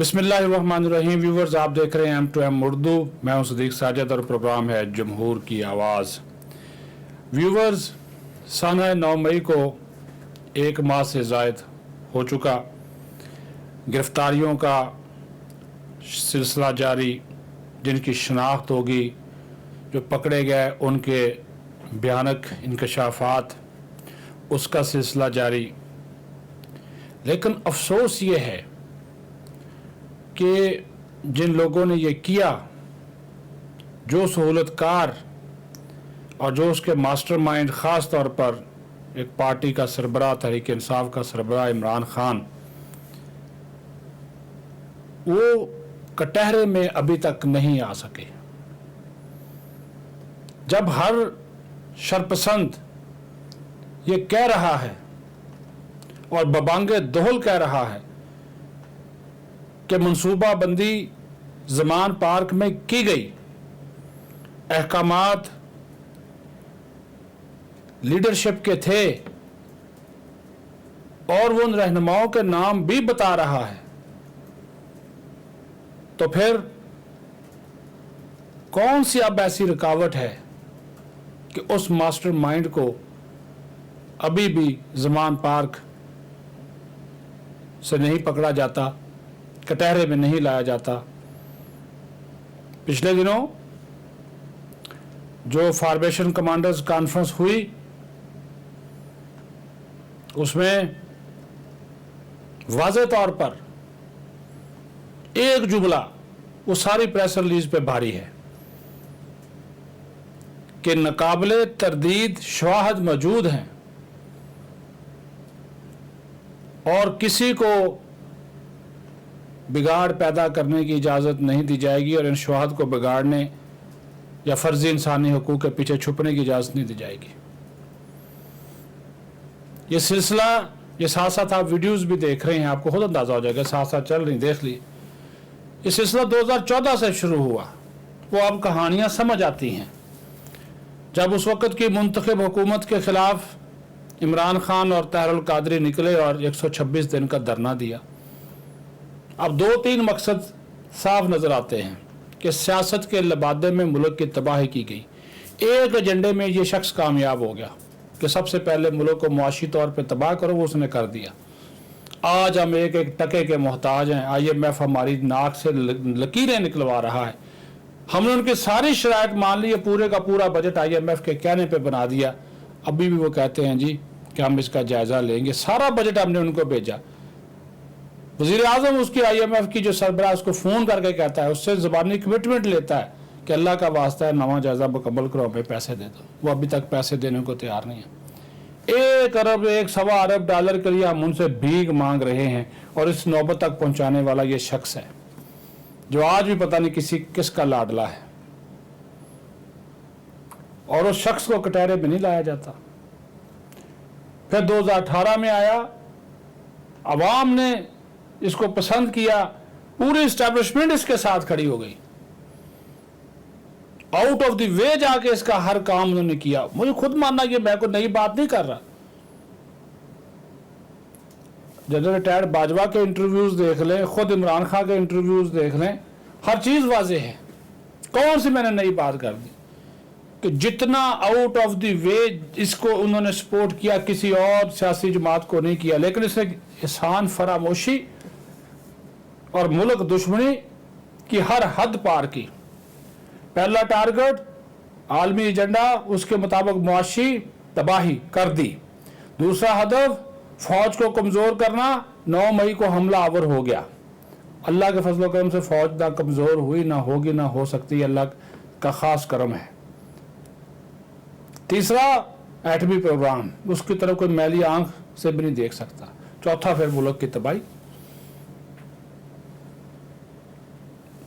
बिस्मिल्लाहिर्रहमानिर्रहीम। व्यूवर्स, आप देख रहे हैं M2M उर्दू। मैं हूं सदीक साजिद और प्रोग्राम है जमहूर की आवाज़। व्यूवर्स, सन 9 मई को एक माह से ज़ायद हो चुका गिरफ्तारियों का सिलसिला जारी, जिनकी शनाख्त होगी, जो पकड़े गए उनके भयानक इंकशाफात, उसका सिलसिला जारी। लेकिन अफसोस ये है कि जिन लोगों ने ये किया, जो सहूलतकार और जो उसके मास्टरमाइंड, ख़ास तौर पर एक पार्टी का सरबराह, तहरीक इंसाफ का सरबराह इमरान खान, वो कटहरे में अभी तक नहीं आ सके। जब हर शरपसंद ये कह रहा है और बबांगे दोहल कह रहा है कि मनसूबा बंदी ज़मान पार्क में की गई, अहकामात लीडरशिप के थे और वो उन रहनुमाओं के नाम भी बता रहा है, तो फिर कौन सी अब ऐसी रुकावट है कि उस मास्टरमाइंड को अभी भी ज़मान पार्क से नहीं पकड़ा जाता, कटहरे में नहीं लाया जाता। पिछले दिनों जो फॉर्मेशन कमांडर्स कॉन्फ्रेंस हुई, उसमें वाज़ेह तौर पर एक जुमला वो सारी प्रेस रिलीज पे भारी है कि नाकाबिले तरदीद शवाहद मौजूद हैं और किसी को बिगाड़ पैदा करने की इजाज़त नहीं दी जाएगी और इन शवाहद को बिगाड़ने या फ़र्ज़ी इंसानी हुकूक के पीछे छुपने की इजाज़त नहीं दी जाएगी। ये सिलसिला, ये साथ साथ आप वीडियोस भी देख रहे हैं, आपको खुद अंदाज़ा हो जाएगा, साथ साथ चल रही, देख ली। ये सिलसिला 2014 से शुरू हुआ। वो अब कहानियाँ समझ आती हैं। जब उस वक़्त की मुंतखब हुकूमत के ख़िलाफ़ इमरान खान और ताहिरुल कादरी निकले और 126 दिन का धरना दिया। अब 2-3 मकसद साफ नज़र आते हैं कि सियासत के लबादे में मुल्क की तबाही की गई। एक एजेंडे में ये शख्स कामयाब हो गया कि सबसे पहले मुल्क को मुआशी तौर पर तबाह करो, वो उसने कर दिया। आज हम एक एक टके के मोहताज हैं। IMF हमारी नाक से लकीरें निकलवा रहा है। हमने उनकी सारी शराइत मान ली है, पूरे का पूरा बजट IMF के कहने पे बना दिया। अभी भी वो कहते हैं जी कि हम इसका जायज़ा लेंगे। सारा बजट हमने उनको भेजा। वज़ीर आज़म उसकी IMF की जो सरबराह, उसको फ़ोन करके कहता है, उससे ज़बानी कमिटमेंट लेता है कि अल्लाह का वास्ता है, नवा जायज़ा मुकम्मल करो, हमें पैसे दे दो। वो अभी तक पैसे देने को तैयार नहीं है। 1 अरब 1.25 अरब डॉलर के लिए हम उनसे भीख मांग रहे हैं और इस नौबत तक पहुंचाने वाला ये शख्स है जो आज भी पता नहीं किसका लाडला है, और उस शख्स को कटहरे में नहीं लाया जाता। फिर 2018 में आया, अवाम ने इसको पसंद किया, पूरी इस्टेब्लिशमेंट इसके साथ खड़ी हो गई, आउट ऑफ द वे जाके इसका हर काम उन्होंने किया। मुझे खुद मानना कि मैं कोई नई बात नहीं कर रहा। जनरल रिटायर्ड बाजवा के इंटरव्यूज देख लें, खुद इमरान खान के इंटरव्यूज देख लें, हर चीज वाज़ेह है। कौन सी मैंने नई बात कर दी कि जितना आउट ऑफ द वे इसको उन्होंने सपोर्ट किया, किसी और सियासी जमात को नहीं किया। लेकिन इसने एहसान फरामोशी और मुल्क दुश्मनी की हर हद पार की। पहला टारगेट आलमी एजेंडा, उसके मुताबिक मुआशी तबाही कर दी। दूसरा हदफ फौज को कमज़ोर करना। 9 मई को हमला आवर हो गया। अल्लाह के फजल करम से फौज ना कमज़ोर हुई, ना होगी, ना हो सकती, अल्लाह का ख़ास करम है। तीसरा एटमी प्रोग्राम, उसकी तरफ कोई मैली आंख से भी नहीं देख सकता। चौथा फिर मुल्क की तबाही।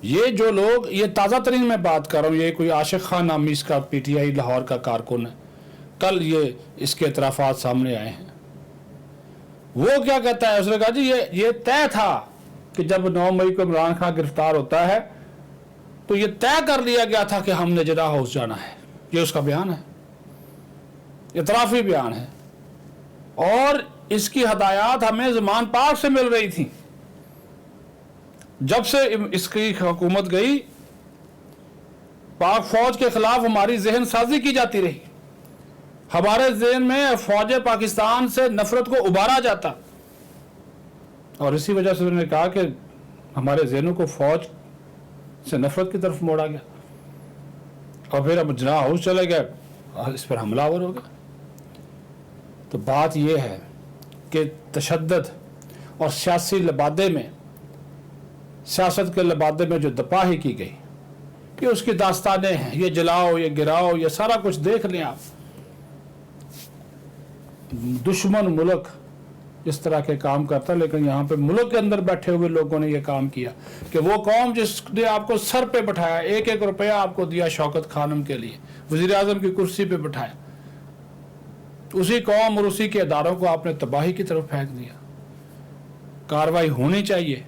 ये जो लोग, ये ताज़ा तरीन मैं बात कर रहा हूँ, ये कोई आशिक खान नामी इसका PTI लाहौर का कारकुन है, कल ये इसके इतराफ़ात सामने आए हैं। वो क्या कहता है, उसने कहा जी ये तय था कि जब 9 मई को इमरान खान गिरफ्तार होता है तो ये तय कर लिया गया था कि हमने जदा हाउस जाना है। ये उसका बयान है, इतराफ़ी बयान है। और इसकी हदायत हमें ज़मान पार्क से मिल रही थी। जब से इसकी हुकूमत गई, पाक फौज के खिलाफ हमारी जहन साजी की जाती रही, हमारे जहन में फौज पाकिस्तान से नफरत को उबारा जाता, और इसी वजह से उन्होंने कहा कि हमारे जहनों को फौज से नफरत की तरफ मोड़ा गया, और फिर अब जना हाउस चले गए, इस पर हमलावर हो गया। तो बात यह है कि तशद्दुद और सियासी लबादे में, सियासत के लबादे में जो दपाही की गई, ये उसकी दास्तानें हैं। ये जलाओ, ये गिराओ, ये सारा कुछ देख लें आप। दुश्मन मुल्क इस तरह के काम करता, लेकिन यहाँ पे मुल्क के अंदर बैठे हुए लोगों ने ये काम किया कि वो कौम जिसने आपको सर पे बैठाया, 1-1 रुपया आपको दिया शौकत खानम के लिए, वज़ीर आज़म की कुर्सी पे बैठाया, उसी कौम और उसी के इदारों को आपने तबाही की तरफ फेंक दिया। कार्रवाई होनी चाहिए,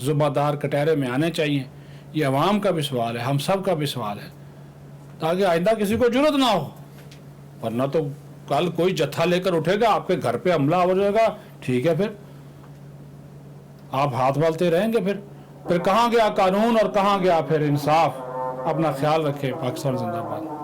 ज़ुबादार कटहरे में आने चाहिए। ये अवाम का भी सवाल है, हम सब का भी सवाल है, ताकि आइंदा किसी को जरूरत ना हो। वरना तो कल कोई जत्था लेकर उठेगा, आपके घर पे हमला हो जाएगा, ठीक है, फिर आप हाथ मलते रहेंगे। फिर कहाँ गया कानून और कहाँ गया फिर इंसाफ? अपना ख्याल रखें। पाकिस्तान जिंदाबाद।